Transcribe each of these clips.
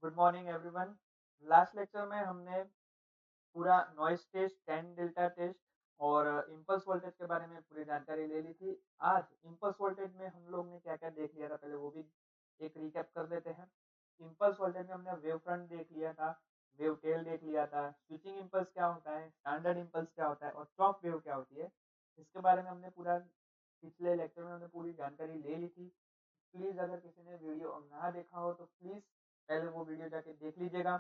Good morning everyone. Last lecture में हमने पूरा noise test, tan delta test और इम्पल्स वोल्टेज के बारे में पूरी जानकारी ले ली थी। आज इम्पल्स वोल्टेज में हम लोग ने क्या क्या देख लिया था, पहले वो भी एक रिकैप कर लेते हैं। इम्पल्स वोल्टेज में हमने वेव फ्रंट देख लिया था, वेव टेल देख लिया था, स्विचिंग इम्पल्स क्या होता है, स्टैंडर्ड इम्पल्स क्या होता है और चॉप वेव क्या होती है। इसके बारे में हमने पूरा पिछले लेक्चर में हमने पूरी जानकारी ले ली थी। प्लीज़ अगर किसी ने वीडियो ना देखा हो तो प्लीज़ पहले वो वीडियो जाके देख लीजिएगा,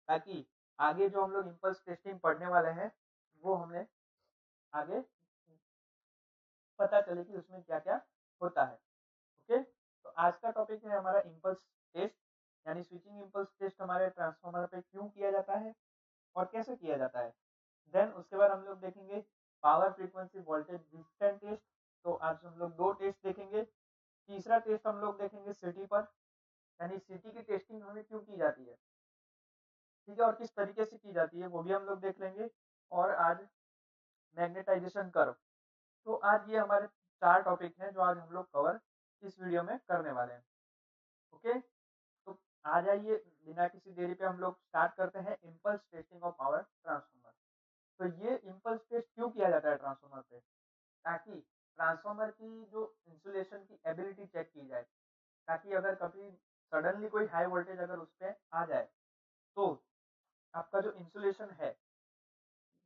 ताकि आगे जो हम लोग इम्पल्स टेस्टिंग पढ़ने वाले हैं वो हमें आगे पता चले कि उसमें क्या क्या होता है। ओके, तो आज का टॉपिक है हमारा इम्पल्स टेस्ट, यानी स्विचिंग इम्पल्स टेस्ट हमारे ट्रांसफार्मर पे क्यों किया जाता है और कैसे किया जाता है। देन उसके बाद हम लोग देखेंगे power frequency voltage distance test. तो आज हम लोग दो टेस्ट देखेंगे। तीसरा टेस्ट हम लोग देखेंगे सिटी पर, यानी सिटी की टेस्टिंग हमें क्यों की जाती है, ठीक है, और किस तरीके से की जाती है वो भी हम लोग देख लेंगे। और आज मैग्नेटाइजेशन कर्व। तो आज ये हमारे चार टॉपिक हैं जो आज हम लोग कवर इस वीडियो में करने वाले हैं। ओके, तो आ जाइए, बिना किसी देरी पे हम लोग स्टार्ट करते हैं impulse testing of power transformer. तो ये इम्पल्स टेस्ट क्यों किया जाता है ट्रांसफार्मर पे, ताकि ट्रांसफार्मर की जो इंसुलेशन की एबिलिटी चेक की जाए, ताकि अगर कभी सडनली कोई हाई वोल्टेज अगर उस पर आ जाए तो आपका जो इंसुलेशन है,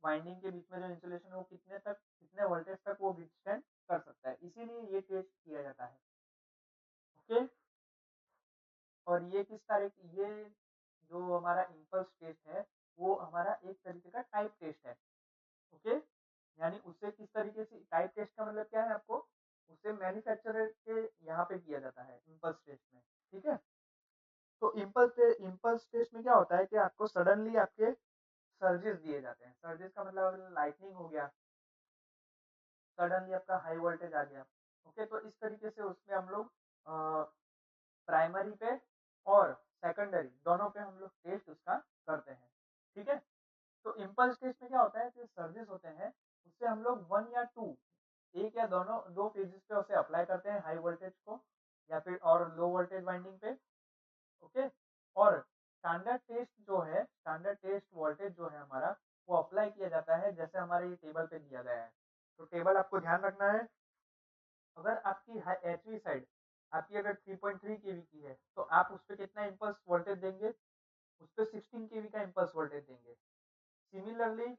वाइंडिंग के बीच में जो इंसुलेशन है वो कितने वोल्टेज तक वो विथस्टैंड कर सकता है, इसीलिए ये टेस्ट किया जाता है। ओके, और ये किस तरह की, ये जो हमारा इम्पल्स टेस्ट है वो हमारा एक तरीके का टाइप टेस्ट है। ओके, यानी उससे किस तरीके से, टाइप टेस्ट का मतलब क्या है आपको, उससे मैन्युफैक्चरर के यहाँ पे किया जाता है इम्पल्स टेस्ट में। ठीक है, तो इम्पल्स टेस्ट में क्या होता है कि आपको सडनली आपके सर्जेस दिए जाते हैं। सर्जेस का मतलब लाइटनिंग हो गया, सडनली आपका हाई वोल्टेज आ गया। ओके, तो इस तरीके से उसमें हम लोग प्राइमरी पे और सेकेंडरी दोनों पे हम लोग टेस्ट उसका करते हैं। ठीक है, तो इम्पल्स टेस्ट में क्या होता है कि सर्जेस होते हैं, उससे हम लोग वन या टू, एक या दोनों, दो फेजेस पे उसे अप्लाई करते हैं हाई वोल्टेज को या फिर और लो वोल्टेज वाइंडिंग पे। ओके, और स्टैंडर्ड टेस्ट जो है, स्टैंडर्ड टेस्ट वोल्टेज जो है हमारा, वो अप्लाई किया जाता है जैसे हमारे ये टेबल पे दिया गया है। तो टेबल आपको ध्यान रखना है। अगर आपकी एचवी साइड आपकी अगर 3.3 केवी की है तो आप उस पर कितना इम्पल्स वोल्टेज देंगे, उस पर 16 केवी का इम्पल्स वोल्टेज देंगे। सिमिलरली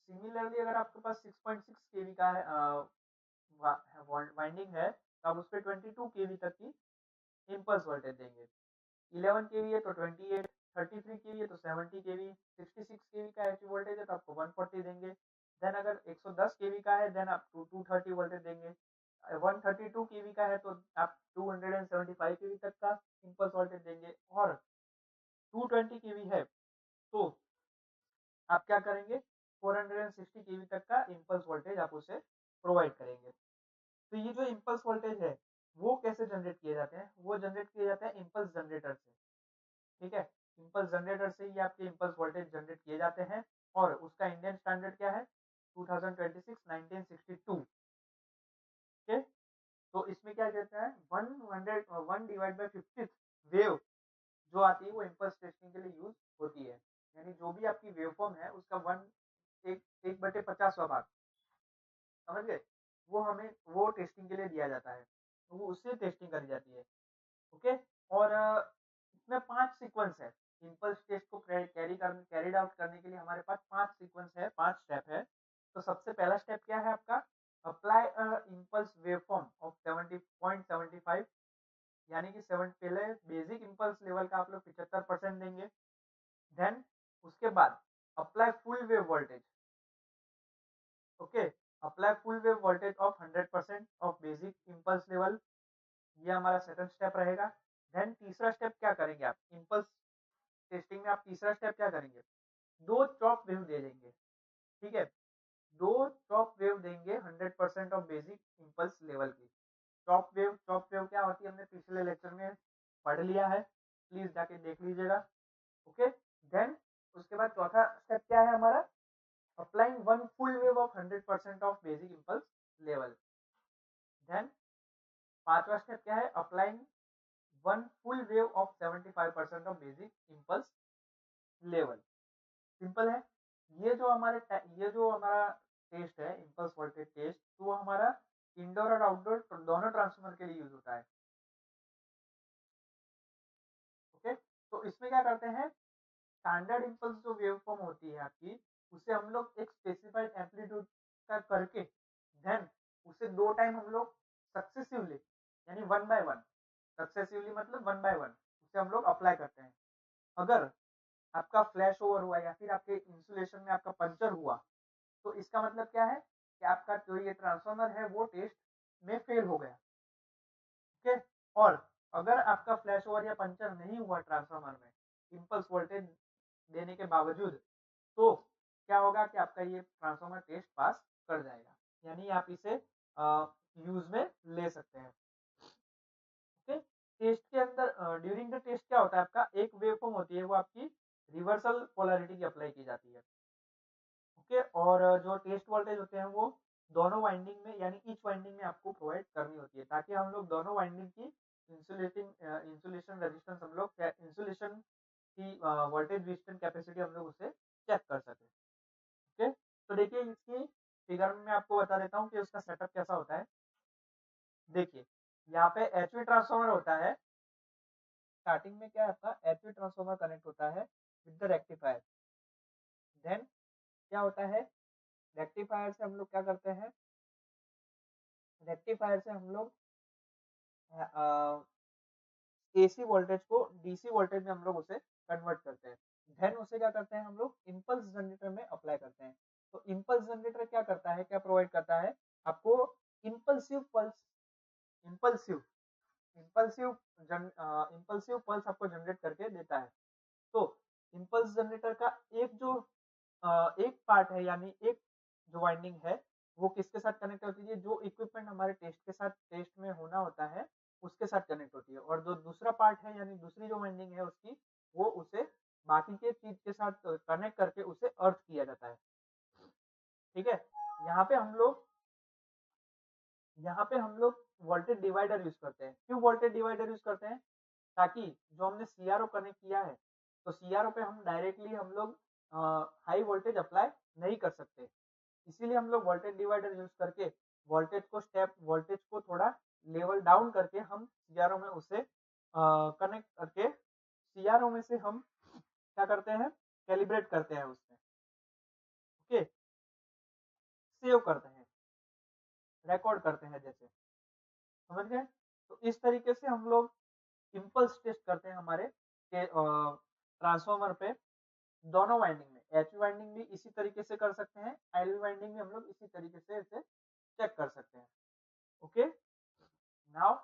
सिमिलरली अगर आपके पास 6.6 केवी का है वाइंडिंग है, तो आप उस पर 22 केवी तक की इम्पल्स वोल्टेज देंगे। 11 केवी है तो 28, 33 केवी है तो 70 केवी, 66 केवी का एचवी वोल्टेज है तो आपको 140 देंगे। देन अगर 110 केवी का है देन आप 230 वोल्टेज देंगे। 132 केवी का है तो आप 275 केवी तक का इम्पल्स वोल्टेज देंगे। और 220 केवी है तो आप क्या करेंगे, 460 केवी तक का इम्पल्स वोल्टेज आप उसे प्रोवाइड करेंगे। तो ये जो इम्पल्स वोल्टेज है वो कैसे जनरेट किए जाते हैं, वो जनरेट किए जाते हैं इम्पल्स जनरेटर से। ठीक है, इम्पल्स जनरेटर से ही आपके इम्पल्स वोल्टेज जनरेट किए जाते हैं। और उसका इंडियन स्टैंडर्ड क्या है, 2026 1962। ठीक, तो इसमें क्या कहता है, 1 डिवाइड बाई 50 वेव जो आती है वो इम्पल्स टेस्टिंग के लिए यूज होती है। यानी जो भी आपकी वेव फॉर्म है उसका एक 1/50वां भाग, समझ गए, वो हमें वो टेस्टिंग के लिए दिया जाता है, तो वो उससे टेस्टिंग करी जाती है। ओके, और इसमें 5 सीक्वेंस है। इम्पल्स टेस्ट को कैरीड आउट करने के लिए हमारे पास 5 सीक्वेंस है, 5 स्टेप है। तो सबसे पहला स्टेप क्या है आपका, अप्लाई इम्पल्स वेवफॉर्म ऑफ 70.75, यानी कि 7 पहले बेसिक इम्पल्स लेवल का आप लोग 75% देंगे। देन उसके बाद apply full wave voltage. Okay, apply full wave voltage of 100% of basic impulse level, ये हमारा सेकंड स्टेप रहेगा। देन तीसरा स्टेप क्या करेंगे आप इम्पल्स टेस्टिंग में, आप तीसरा स्टेप क्या करेंगे, दो चॉप वेव दे देंगे। ठीक है, दो चॉप वेव देंगे 100% ऑफ बेसिक इम्पल्स लेवल की। चॉप वेव क्या होती है हमने पिछले लेक्चर में पढ़ लिया है, प्लीज जाके देख लीजिएगा। ओके, देन उसके बाद चौथा स्टेप क्या है हमारा, applying one full wave of 100% of basic impulse level. Then पांचवा स्टेप क्या है, applying one full wave of 75% of basic impulse level. Simple है। ये जो हमारा टेस्ट है इम्पल्स वोल्टेज टेस्ट, तो वो हमारा इंडोर और आउटडोर दोनों ट्रांसफार्मर के लिए यूज होता है। ओके, तो इसमें क्या करते हैं, स्टैंडर्ड इम्पल्स जो वेव फॉर्म होती है आपकी, उसे हम लोग एक स्पेसिफाइड एम्पलीट्यूड का करके देन उसे दो टाइम हम लोग सक्सेसिवली यानी वन बाय वन, सक्सेसिवली मतलब वन बाय वन उसे हम लोग अप्लाई करते हैं। अगर आपका फ्लैश ओवर हुआ या फिर आपके इंसुलेशन में आपका पंचर हुआ, तो इसका मतलब क्या है कि आपका जो ये ट्रांसफार्मर है वो टेस्ट में फेल हो गया। ओके, और अगर आपका फ्लैश ओवर या पंचर नहीं हुआ ट्रांसफार्मर में इम्पल्स वोल्टेज देने के बावजूद, तो क्या होगा कि आपका ये ट्रांसफार्मर टेस्ट पास कर जाएगा, यानी आप इसे यूज में ले सकते हैं। ओके, टेस्ट के अंदर ड्यूरिंग द टेस्ट क्या होता है, आपका एक वेव फॉर्म होती है वो आपकी रिवर्सल पोलैरिटी की अप्लाई की जाती है। ओके, और जो टेस्ट वोल्टेज होते हैं वो दोनों वाइंडिंग में यानी ईच वाइंडिंग में आपको प्रोवाइड करनी होती है, ताकि हम लोग दोनों वाइंडिंग की इंसुलेशन रेजिस्टेंस हम लोग इंसुलेशन की वोल्टेज रेजिस्टेंस कैपेसिटी हम लोग उसे चेक कर सके। ओके, तो देखिए इसकी फिगर में मैं आपको बता देता हूँ कि उसका सेटअप कैसा होता है। देखिए यहाँ पे एचवी ट्रांसफार्मर होता है, स्टार्टिंग में क्या है आपका एचवी ट्रांसफार्मर कनेक्ट होता है विद द रेक्टिफायर। देन क्या होता है, रेक्टिफायर से हम लोग क्या करते हैं, रेक्टिफायर से हम लोग एसी वोल्टेज को डीसी वोल्टेज में हम लोग उसे कन्वर्ट करते हैं। देन उसे क्या करते हैं, हम लोग इम्पल्स जनरेटर में अप्लाई करते हैं। तो इम्पल्स जनरेटर क्या करता है, क्या प्रोवाइड करता है आपको, impulsive pulse, impulsive impulsive impulsive pulse आपको जनरेट करके देता है। तो इम्पल्स जनरेटर का एक जो एक पार्ट है यानी एक जो वाइंडिंग है वो किसके साथ कनेक्ट होती है, जो इक्विपमेंट हमारे टेस्ट के साथ टेस्ट में होना होता है उसके साथ कनेक्ट होती है, और जो दूसरा पार्ट है यानी दूसरी जो वाइंडिंग है उसकी, वो उसे बाकी के चीज के साथ कनेक्ट करके उसे अर्थ किया जाता है। ठीक है, यहाँ पे हम लोग यहाँ पे हम लोग वोल्टेज डिवाइडर यूज करते हैं। क्यों वोल्टेज डिवाइडर यूज करते हैं, ताकि जो हमने सीआरओ कनेक्ट किया है, तो सीआरओ पे हम डायरेक्टली हम लोग हाई वोल्टेज अप्लाई नहीं कर सकते, इसीलिए हम लोग वोल्टेज डिवाइडर यूज करके वोल्टेज को थोड़ा लेवल डाउन करके हम सीआरओ में उसे कनेक्ट करके सीआरओ में से हम क्या करते हैं, कैलिब्रेट करते हैं उसमें। ओके, सेव करते हैं, रिकॉर्ड करते हैं, जैसे समझ गए। तो इस तरीके से हम लोग इम्पल्स टेस्ट करते हैं हमारे ट्रांसफार्मर पे दोनों वाइंडिंग में। एच वाइंडिंग भी इसी तरीके से कर सकते हैं, एल वाइंडिंग भी हम लोग इसी तरीके से इसे चेक कर सकते हैं। ओके, नाउ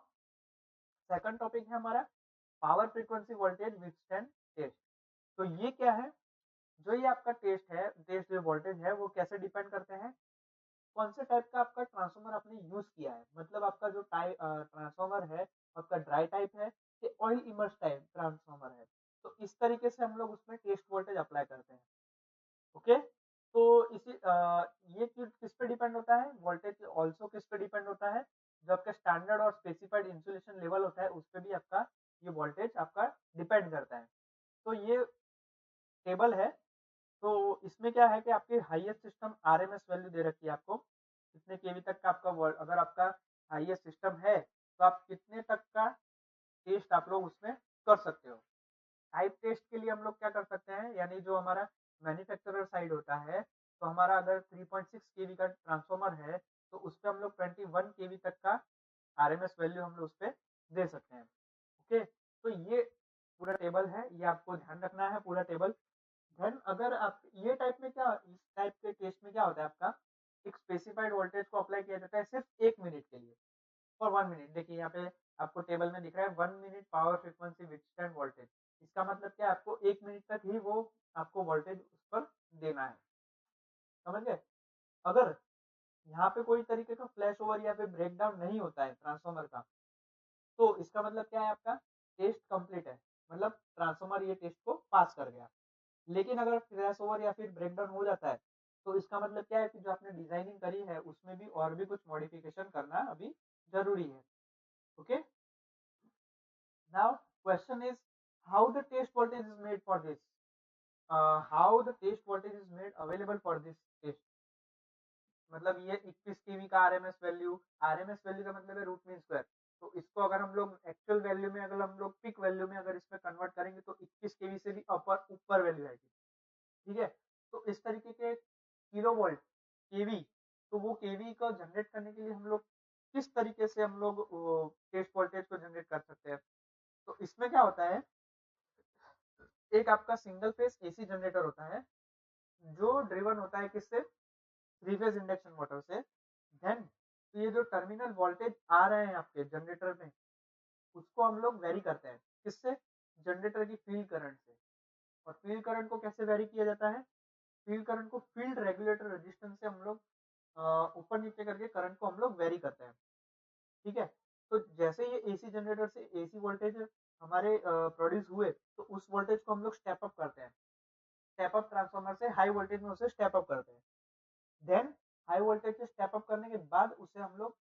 सेकंड टॉपिक है हमारा power frequency voltage withstand test. तो ये क्या है, जो ये आपका टेस्ट है, टेस्ट जो वोल्टेज है वो कैसे डिपेंड करते हैं, कौन से टाइप का आपका ट्रांसफार्मर आपने यूज किया है, मतलब आपका जो टाइप ट्रांसफार्मर है आपका ड्राई टाइप है कि ऑयल इमर्स टाइप ट्रांसफार्मर है, तो इस तरीके से हम लोग उसमें टेस्ट वोल्टेज अप्लाई करते हैं। ओके, तो ये किस पे डिपेंड होता है, वोल्टेज ऑल्सो किस पे डिपेंड होता है, जो आपका स्टैंडर्ड और स्पेसिफाइड इंसुलेशन लेवल होता है उस पर भी आपका ये वोल्टेज आपका डिपेंड करता है। तो ये टेबल है, तो इसमें क्या है कि आपके हाईएस्ट सिस्टम आरएमएस वैल्यू दे रखी है आपको, कितने केवी तक का आपका अगर आपका हाईएस्ट सिस्टम है तो आप कितने तक का टेस्ट आप लोग उसमें कर सकते हो। टाइप टेस्ट के लिए हम लोग क्या कर सकते हैं, यानी जो हमारा मैन्युफैक्चरर साइड होता है, तो हमारा अगर 3.6 केवी का ट्रांसफार्मर है तो उस पर हम लोग 21 केवी तक का आरएमएस वैल्यू हम लोग उस पर दे सकते हैं। ओके, तो ये पूरा टेबल है, ये आपको ध्यान रखना है पूरा टेबल। देन अगर आप ये टाइप में क्या, इस टाइप के टेस्ट में क्या होता है आपका, एक स्पेसिफाइड वोल्टेज को अप्लाई किया जाता है सिर्फ 1 मिनट के लिए, फॉर 1 मिनट। देखिए यहाँ पे आपको टेबल में दिख रहा है 1 minute power frequency withstand voltage, इसका मतलब क्या, आपको 1 मिनट तक ही वो आपको वोल्टेज उस पर देना है, समझ गए। अगर यहाँ पे कोई तरीके का फ्लैश ओवर या फिर ब्रेकडाउन नहीं होता है ट्रांसफार्मर का, तो इसका मतलब क्या है, आपका टेस्ट कंप्लीट है, मतलब ट्रांसफार्मर ये टेस्ट को पास कर गया। लेकिन अगर फ्लैश ओवर या फिर ब्रेकडाउन हो जाता है, तो इसका मतलब क्या है कि जो आपने डिजाइनिंग करी है उसमें भी और भी कुछ मॉडिफिकेशन करना अभी जरूरी है। Okay. Now question is how the test voltage is made for this. How the test voltage is made available for this test. मतलब ये 21 केवी का आरएमएस वैल्यू का मतलब है रूट मीन स्क्वायर। तो इसको अगर हम लोग एक्चुअल वैल्यू में, अगर हम लोग पिक वैल्यू में अगर इसमें कन्वर्ट करेंगे तो 21 केवी से भी ऊपर वैल्यू आएगी। ठीक है, तो इस तरीके के किलो वोल्ट केवी, तो वो केवी को जनरेट करने के लिए हम लोग किस तरीके से हम लोग टेस्ट वोल्टेज को जनरेट कर सकते हैं। तो इसमें क्या होता है, एक आपका सिंगल फेज एसी जनरेटर होता है जो ड्रिवन होता है किससे, थ्री फेज इंडक्शन मोटर से। देन तो ये जो टर्मिनल वोल्टेज आ रहे हैं आपके जनरेटर में, उसको हम लोग वेरी करते हैं किससे, जनरेटर की फील्ड करंट से। और फील्ड करंट को कैसे वेरी किया जाता है, फील्ड करंट को फील्ड रेगुलेटर रेजिस्टेंस से हम लोग ऊपर नीचे करके करंट को हम लोग वेरी करते हैं। ठीक है, तो जैसे ये एसी जनरेटर से एसी वोल्टेज हमारे प्रोड्यूस हुए, तो उस वोल्टेज को हम लोग स्टेप अप करते हैं, स्टेप अप ट्रांसफार्मर से हाई वोल्टेज में उसे स्टेप अप करते हैं। देन हाई वोल्टेज से स्टेप अप करने के बाद उसे हम लोग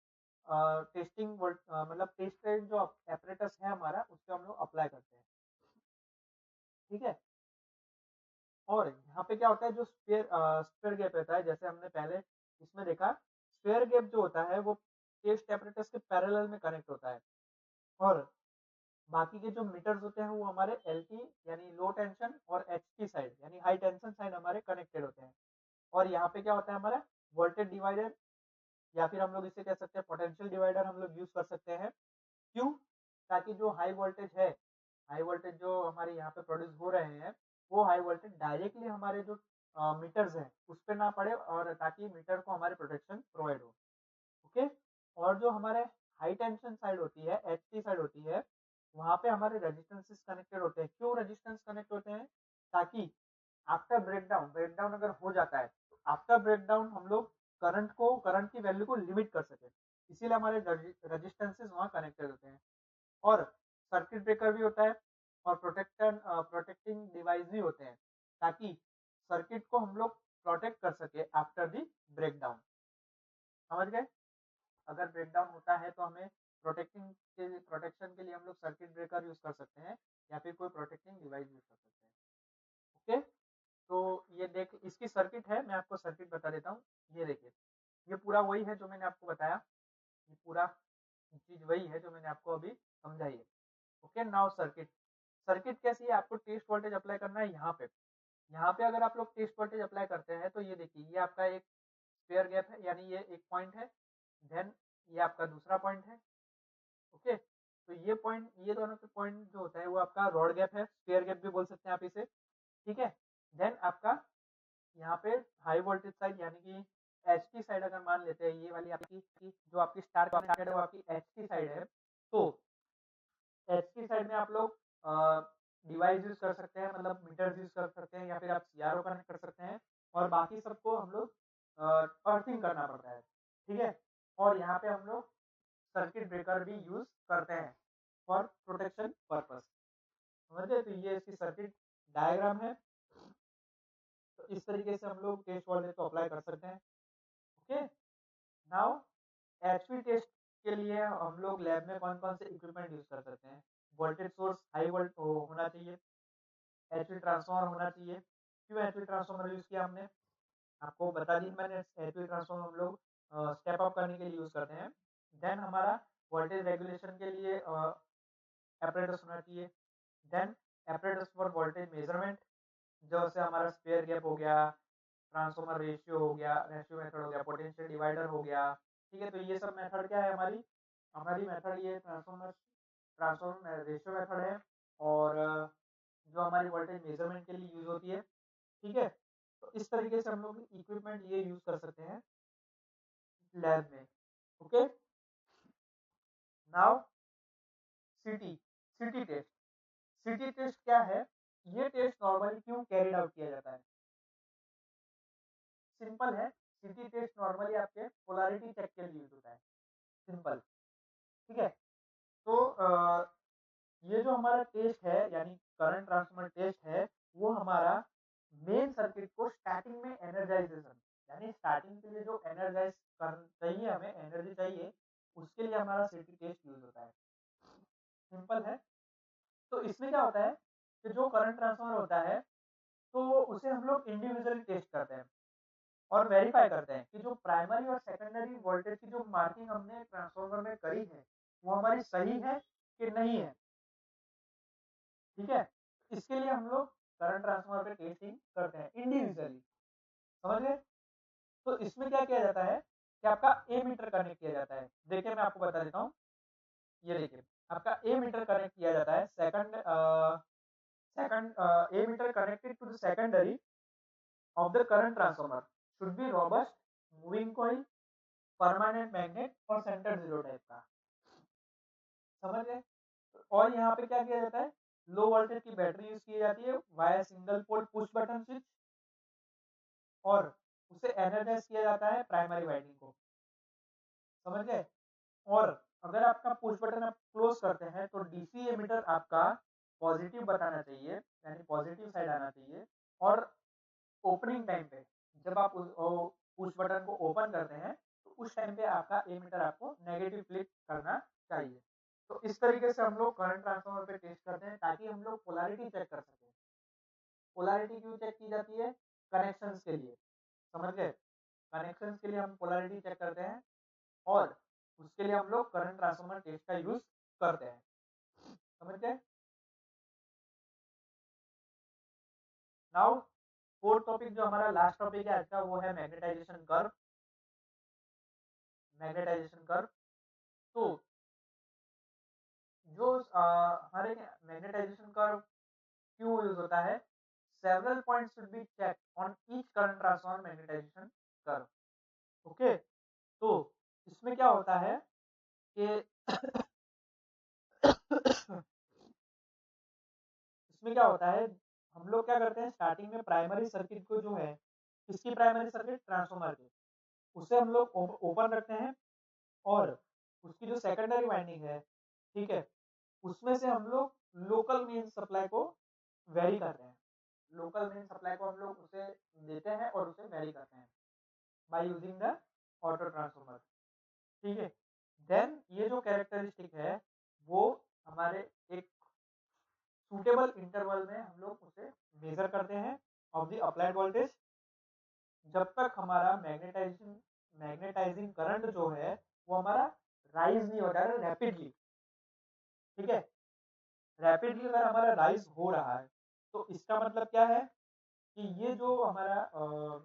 टेस्टिंग मतलब टेस्ट जो एपरेटस है हमारा, उससे हम लोग अप्लाई करते हैं। ठीक है, और यहाँ पे क्या होता है, जो स्पेयर गैप रहता है, जैसे हमने पहले इसमें देखा, स्पेयर गैप जो होता है वो टेस्ट एपरेटस के पैरेलल में कनेक्ट होता है। और बाकी के जो मीटर्स होते हैं वो हमारे एलटी यानी लो टेंशन और एचटी साइड यानी हाई टेंशन साइड हमारे कनेक्टेड होते हैं। और यहाँ पे क्या होता है हमारा वोल्टेज डिवाइडर, या फिर हम लोग इसे कह सकते हैं पोटेंशियल डिवाइडर हम लोग यूज कर सकते हैं। क्यों, ताकि जो हाई वोल्टेज है, हाई वोल्टेज जो हमारे यहाँ पे प्रोड्यूस हो रहे हैं, वो हाई वोल्टेज डायरेक्टली हमारे जो मीटर्स हैं उस पर ना पड़े, और ताकि मीटर को हमारे प्रोटेक्शन प्रोवाइड हो। ओके, और जो हमारे हाई टेंशन साइड होती है, एचटी साइड होती है, वहाँ पे हमारे रेजिस्टेंसेस कनेक्टेड होते हैं। क्यों रेजिस्टेंस कनेक्ट होते हैं, ताकि आफ्टर ब्रेकडाउन, ब्रेकडाउन अगर हो जाता है तो आफ्टर ब्रेकडाउन हम लोग करंट की वैल्यू को लिमिट कर सके, इसीलिए हमारे रेजिस्टेंसेस वहाँ कनेक्टेड होते हैं। और सर्किट ब्रेकर भी होता है, और प्रोटेक्टिंग डिवाइस भी होते हैं, ताकि सर्किट को हम लोग प्रोटेक्ट कर सके आफ्टर द ब्रेकडाउन। समझ गए, अगर ब्रेकडाउन होता है तो हमें प्रोटेक्शन के लिए हम लोग सर्किट ब्रेकर यूज कर सकते हैं, या फिर कोई प्रोटेक्टिंग डिवाइस यूज कर सकते हैं। ओके, तो ये देख, इसकी सर्किट है, मैं आपको सर्किट बता देता हूँ। ये देखिए, ये पूरा वही है जो मैंने आपको बताया, ये पूरा चीज वही है जो मैंने आपको अभी समझाई है। ओके, नाउ सर्किट, सर्किट कैसी है, आपको टेस्ट वोल्टेज अप्लाई करना है यहाँ पे। यहाँ पे अगर आप लोग टेस्ट वोल्टेज अप्लाई करते हैं तो ये देखिए, ये आपका एक स्पेयर गैप है, यानी ये एक पॉइंट है। देन ये आपका दूसरा पॉइंट है। ओके, तो ये पॉइंट, ये दोनों के पॉइंट जो होता है वो आपका रॉड गैप है, स्पेयर गैप भी बोल सकते हैं आप इसे। ठीक है, देन आपका यहाँ पे हाई वोल्टेज साइड यानी कि एच टी साइड अगर मान लेते हैं, ये वाली आपकी जो आपकी स्टार कनेक्टेड है वो आपकी एच टी साइड है। तो एच टी साइड में आप लोग डिवाइस यूज कर सकते हैं, मतलब मीटर्स यूज कर सकते हैं, या फिर आप सीआरओ कनेक्ट कर सकते हैं। और बाकी सबको हम लोग अर्थिंग करना पड़ता है। ठीक है, और यहाँ पे हम लोग सर्किट ब्रेकर भी यूज करते हैं फॉर प्रोटेक्शन पर्पस। समझे, तो ये इसकी सर्किट डायग्राम है। तो इस तरीके से हम लोग टेस्ट वोल्टेज को अप्लाई कर सकते हैं। ओके, नाउ एचवी टेस्ट के लिए हम लोग लैब में कौन कौन से इक्विपमेंट यूज कर सकते हैं, वोल्टेज सोर्स हाई वोल्ट होना चाहिए, एचवी ट्रांसफार्मर होना चाहिए। क्यों एचवी ट्रांसफार्मर यूज किया हमने, आपको बता दी मैंने, एचवी ट्रांसफार्मर हम लोग स्टेप अप करने के लिए यूज करते हैं। देन हमारा वोल्टेज रेगुलेशन के लिए एपरेटस होना चाहिए। Then apparatus for voltage measurement, जैसे हमारा स्पेयर गैप हो गया, ट्रांसफार्मर रेशियो हो गया, रेशियो मेथड हो गया, पोटेंशियल डिवाइडर हो गया। ठीक है, तो ये सब मेथड क्या है हमारी, हमारी मेथड ये ट्रांसफार्मर रेशियो मेथड है, और जो हमारी वोल्टेज मेजरमेंट के लिए यूज होती है। ठीक है, तो इस तरीके से हम लोग इक्विपमेंट ये यूज कर सकते हैं लैब में। Okay, now CT, CT test, CT test क्या है, ये टेस्ट नॉर्मली क्यों कैरिड आउट किया जाता है, सिंपल है। सिटी टेस्ट नॉर्मली आपके पोलैरिटी चेक के लिए यूज होता है, सिंपल। ठीक है, तो ये जो हमारा टेस्ट है यानी करंट ट्रांसफार्मर टेस्ट है, वो हमारा मेन सर्किट को स्टार्टिंग में एनर्जाइजेशन, यानी स्टार्टिंग के लिए जो एनर्जाइज कर चाहिए, हमें एनर्जी चाहिए, उसके लिए हमारा सिटी टेस्ट यूज होता है। सिंपल है। तो इसमें क्या होता है कि जो करंट ट्रांसफार्मर होता है तो उसे हम लोग इंडिविजुअली टेस्ट करते हैं और वेरीफाई करते हैं कि जो प्राइमरी और सेकेंडरी वोल्टेज की जो मार्किंग हमने ट्रांसफार्मर में करी है वो हमारी सही है कि नहीं है। ठीक है, इसके लिए हम लोग करंट ट्रांसफार्मर पे टेस्टिंग करते हैं इंडिविजुअली। समझ गए? तो इसमें क्या किया जाता है कि आपका ए मीटर कनेक्ट किया जाता है। देखिए मैं आपको बता देता हूँ। ये देखिए आपका ए मीटर कनेक्ट किया जाता है second a meter connected to the secondary of the current transformer should be robust, moving coil, permanent magnet और center zero टाइप का। समझ गए? और यहाँ पे क्या किया जाता है, लो वोल्टेज की बैटरी यूज की जाती है via single pole push button switch, और उसे एनर्जाइज किया जाता है प्राइमरी वाइंडिंग को। समझ गए? और अगर आपका पुश बटन आप क्लोज करते हैं तो डीसी एमीटर आपका पॉजिटिव बताना चाहिए, यानी पॉजिटिव साइड आना चाहिए। और ओपनिंग टाइम पे जब आप पुश बटन को ओपन करते हैं तो उस टाइम पे आपका एमीटर आपको नेगेटिव फ्लिप करना चाहिए। तो इस तरीके से हम लोग करंट ट्रांसफार्मर पे टेस्ट करते हैं ताकि हम लोग पोलैरिटी चेक कर सकें। पोलैरिटी क्यों चेक की जाती है? कनेक्शंस के लिए। समझ गए? कनेक्शंस के लिए हम पोलैरिटी चेक करते हैं और उसके लिए हम लोग करंट ट्रांसफार्मर टेस्ट का यूज करते हैं। समझ गए? नाउ फोर्थ टॉपिक जो हमारा लास्ट टॉपिक है आज का वो है मैग्नेटाइजेशन कर्व। Magnetisation curve. तो जो हमारे मैग्नेटाइजेशन कर्व क्यों यूज होता है? Several points should be checked on each current transformer magnetisation curve. Okay, तो इसमें क्या होता है कि इसमें क्या होता है, हम लोग क्या करते हैं स्टार्टिंग में प्राइमरी सर्किट को जो है, किसकी प्राइमरी सर्किट? ट्रांसफार्मर की, उसे हम लोग ओपन रखते हैं और उसकी जो सेकेंडरी वाइंडिंग है, ठीक है, उसमें से हम लोग लोकल मेन सप्लाई को वेरी करते हैं। लोकल मेन सप्लाई को हम लोग उसे देते हैं और उसे वेरी करते हैं by using the auto transformer. ठीक है, देन ये जो कैरेक्टरिस्टिक है वो हमारे एक सूटेबल इंटरवल में हम लोग उसे मेजर करते हैं ऑफ द अप्लाइड वोल्टेज, जब तक हमारा मैग्नेटाइजिंग करंट जो है वो हमारा राइज नहीं हो जाएगा रैपिडली। ठीक है, रैपिडली अगर हमारा राइज हो रहा है तो इसका मतलब क्या है कि ये जो हमारा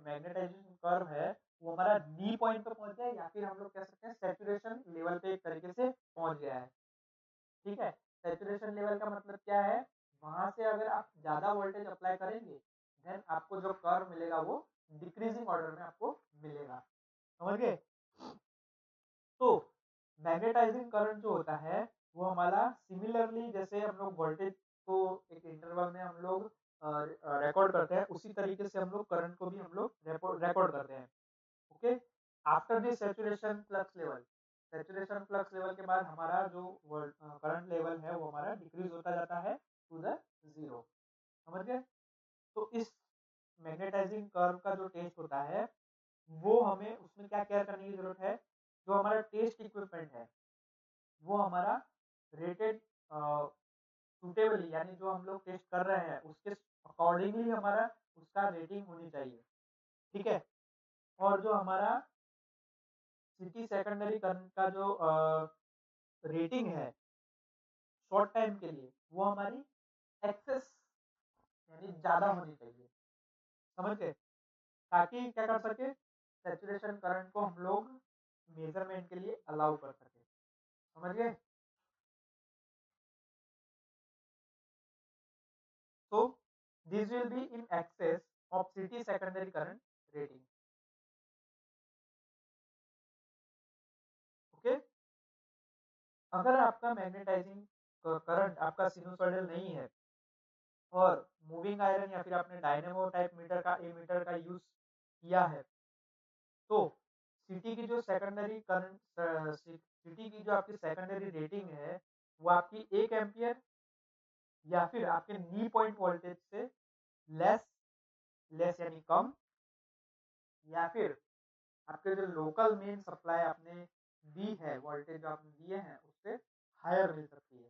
मैग्नेटाइजेशन कर्व है वो हमारा नी पॉइंट पे पहुंच गया, या फिर हम लोग कह सकते हैं सैचुरेशन लेवल पे एक तरीके से पहुंच गया है। ठीक है, सैचुरेशन लेवल का मतलब क्या है, वहां से अगर आप ज्यादा वोल्टेज अप्लाई करेंगे देन आपको जो कर्व मिलेगा वो डिक्रीजिंग ऑर्डर में आपको मिलेगा। समझ गए? तो मैग्नेटाइजिंग करंट जो होता है वो हमारा सिमिलरली जैसे हम लोग वोल्टेज को एक इंटरवल में हम लोग रिकॉर्ड करते हैं, उसी तरीके से हम लोग करंट को भी हम लोग रिकॉर्ड करते हैं। Okay, after the saturation flux level, saturation flux level के बाद हमारा जो करंट लेवल है वो हमारा डिक्रीज होता जाता है टू द जीरो। समझ गए? तो इस मैग्नेटाइजिंग कर्व का जो टेस्ट होता है वो हमें उसमें क्या केयर करने की जरूरत है, जो हमारा टेस्ट इक्विपमेंट है वो हमारा रेटेड सुटेबली, यानी जो हम लोग टेस्ट कर रहे हैं उसके अकॉर्डिंगली हमारा उसका रेटिंग होनी चाहिए। ठीक है, और जो हमारा सिटी सेकेंडरी करंट का जो रेटिंग है शॉर्ट टाइम के लिए वो हमारी एक्सेस यानी ज्यादा होनी चाहिए। समझ गए? ताकि क्या कर सके, सैचुरेशन करंट को हम लोग मेजरमेंट के लिए अलाउ कर सके। समझ गए? So this will be in excess of city secondary current rating. Okay, अगर आपका मैग्नेटाइजिंग करंट आपका सिनुसॉइडल नहीं है और मूविंग आयरन या फिर आपने डायनेमो टाइप मीटर का ए मीटर का यूज किया है तो सिटी की जो सेकेंडरी करंट, सिटी की जो आपकी सेकेंडरी रेटिंग है वो आपकी 1 एम्पियर या फिर आपके नी पॉइंट वोल्टेज से लेस, लेस यानी कम, या फिर आपके जो लोकल मेन सप्लाई आपने दी है, वोल्टेज जो आपने दिए हैं उससे हायर मिल सकती है।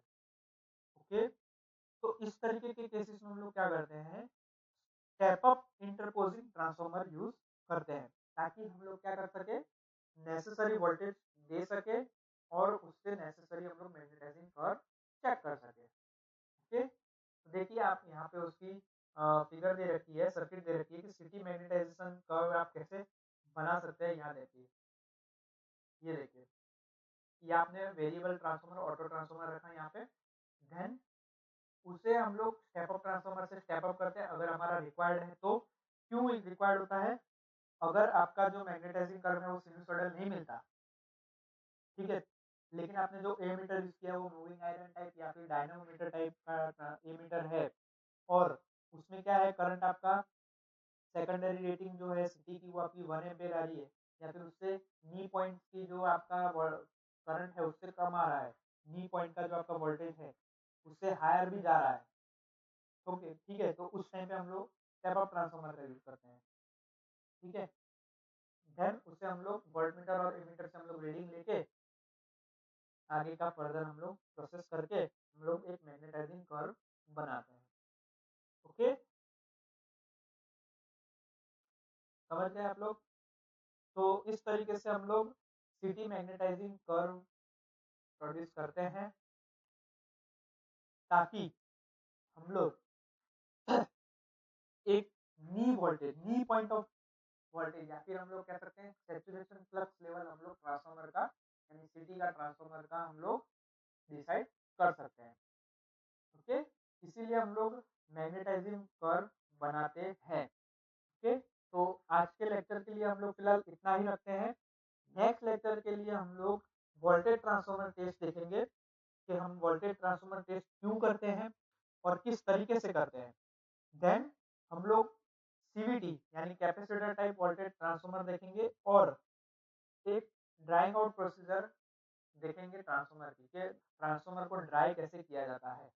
ओके, तो इस तरीके के केसेस में हम लोग क्या करते हैं, स्टेप अप इंटरपोजिंग ट्रांसफार्मर यूज करते हैं, ताकि हम लोग क्या कर सके, नेसेसरी वोल्टेज दे सके और उससे नेसेसरी हम लोग मैग्नेटाइजिंग कर्व चेक कर सके। ओके, तो देखिए आप यहाँ पे उसकी फिगर दे रखी है, सर्किट दे रखी है कि सिटी मैग्नेटाइजेशन कर्व आप कैसे बना सकते हैं। यहाँ देखिए, ये देखिए, ये आपने वेरिएबल ट्रांसफार्मर ऑटो ट्रांसफार्मर रखा है यहाँ पे। देन उसे हम लोग स्टेप अप ट्रांसफार्मर से स्टेप अप करते हैं अगर हमारा रिक्वायर्ड है तो। क्यों रिक्वायर्ड होता है, अगर आपका जो मैग्नेटाइजिंग कर्व है वो सिनुसॉइडल नहीं मिलता, ठीक है, लेकिन आपने जो एमीटर यूज किया वो मूविंग आयरन टाइप या फिर डायनामोमीटर टाइप का एमीटर है, और उसमें क्या है, करंट आपका सेकेंडरी रेटिंग जो है सिटी की वो आपकी 1 एम्पेयर आ रही है, या फिर उससे नी पॉइंट की जो आपका करंट है उससे कम आ रहा है, नी पॉइंट का जो आपका वोल्टेज है उससे हायर भी जा रहा है। ओके, ठीक है, तो उस टाइम पे हम लोग स्टेप अप ट्रांसफार्मर का यूज करते हैं। ठीक है, देन उससे हम लोग वोल्टमीटर और एमीटर से हम लोग रीडिंग लेके आगे का फर्दर हम लोग प्रोसेस करके हम लोग एक मैग्नेटाइजिंग कर्व बनाते हैं। ओके, समझ गए आप लोग? तो इस तरीके से हम लोग सिटी मैग्नेटाइजिंग कर्व प्रोड्यूस करते हैं, ताकि हम लोग एक नी पॉइंट ऑफ वोल्टेज, या फिर हम लोग कह सकते हैं सैचुरेशन फ्लक्स लेवल, हम लोग ट्रांसफार्मर का यानी सिटी का ट्रांसफार्मर का हम लोग डिसाइड कर सकते हैं। ओके, इसीलिए हम लोग मैग्नेटाइजिंग कर्व बनाते हैं। ओके, तो आज के लेक्चर के लिए हम लोग फिलहाल इतना ही रखते हैं। नेक्स्ट लेक्चर के लिए हम लोग वोल्टेज ट्रांसफार्मर टेस्ट देखेंगे कि हम वोल्टेज ट्रांसफार्मर टेस्ट क्यों करते हैं और किस तरीके से करते हैं। देन हम लोग सीवीटी यानी कैपेसिटर टाइप वोल्टेज ट्रांसफार्मर देखेंगे, और एक ड्राइंग आउट प्रोसीजर देखेंगे ट्रांसफार्मर की, कि ट्रांसफार्मर को ड्राई कैसे किया जाता है।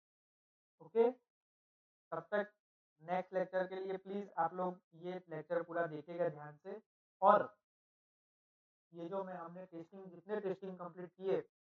ओके, तब तक नेक्स्ट लेक्चर के लिए प्लीज़ आप लोग ये लेक्चर पूरा देखिएगा ध्यान से, और ये जो मैं हमने टेस्टिंग जितने टेस्टिंग कंप्लीट किए